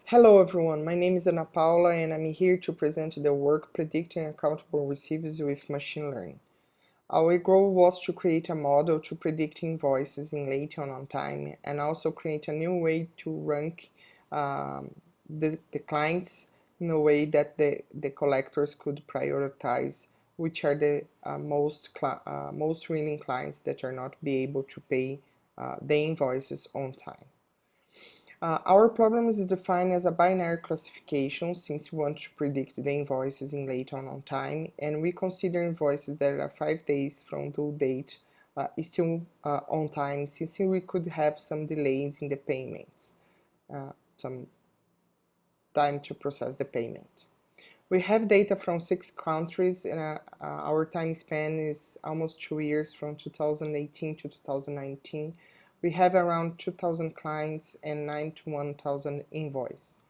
Hello everyone, my name is Ana Paula and I'm here to present the work Predicting Accountable Receivables with Machine Learning. Our goal was to create a model to predict invoices in late and on time, and also create a new way to rank the clients in a way that the collectors could prioritize which are the most willing clients that are not be able to pay the invoices on time. Our problem is defined as a binary classification since we want to predict the invoices in late or on time, and we consider invoices that are 5 days from due date still on time, since we could have some delays in the payments, some time to process the payment. We have data from 6 countries, and our time span is almost 2 years, from 2018 to 2019. We have around 2,000 clients and 91,000 invoices.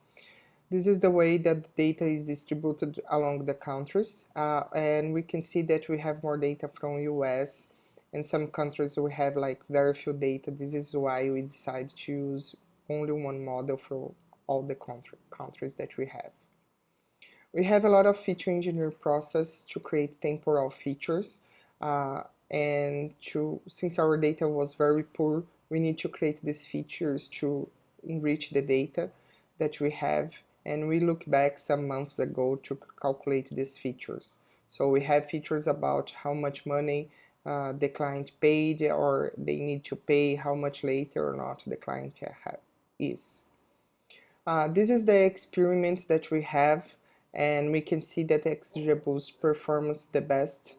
This is the way that the data is distributed along the countries, and we can see that we have more data from US. In some countries we have like very few data. This is why we decided to use only one model for all the countries that we have. We have a lot of feature engineering process to create temporal features, and since our data was very poor, we need to create these features to enrich the data that we have, and we look back some months ago to calculate these features. So we have features about how much money the client paid or they need to pay, how much later or not the client is. This is the experiments that we have, and we can see that XGBoost performs the best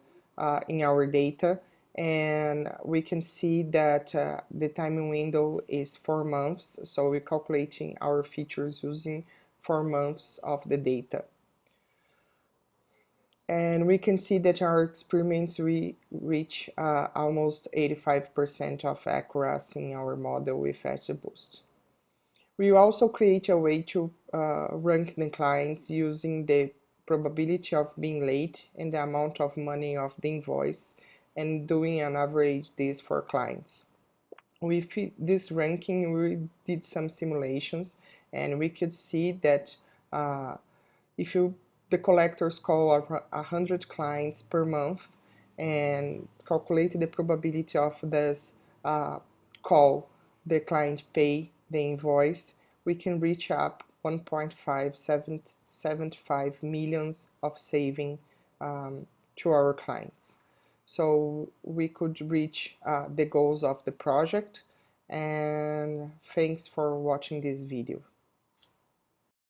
in our data, and we can see that the timing window is 4 months, so we're calculating our features using 4 months of the data. And we can see that our experiments we reach almost 85% of accuracy in our model with XGBoost. We also create a way to rank the clients using the probability of being late and the amount of money of the invoice, and doing an average this for clients. With this ranking, we did some simulations, and we could see that if the collectors call 100 clients per month and calculate the probability of this call the client pay the invoice, we can reach up 1.575 millions of saving to our clients. So we could reach the goals of the project, and thanks for watching this video.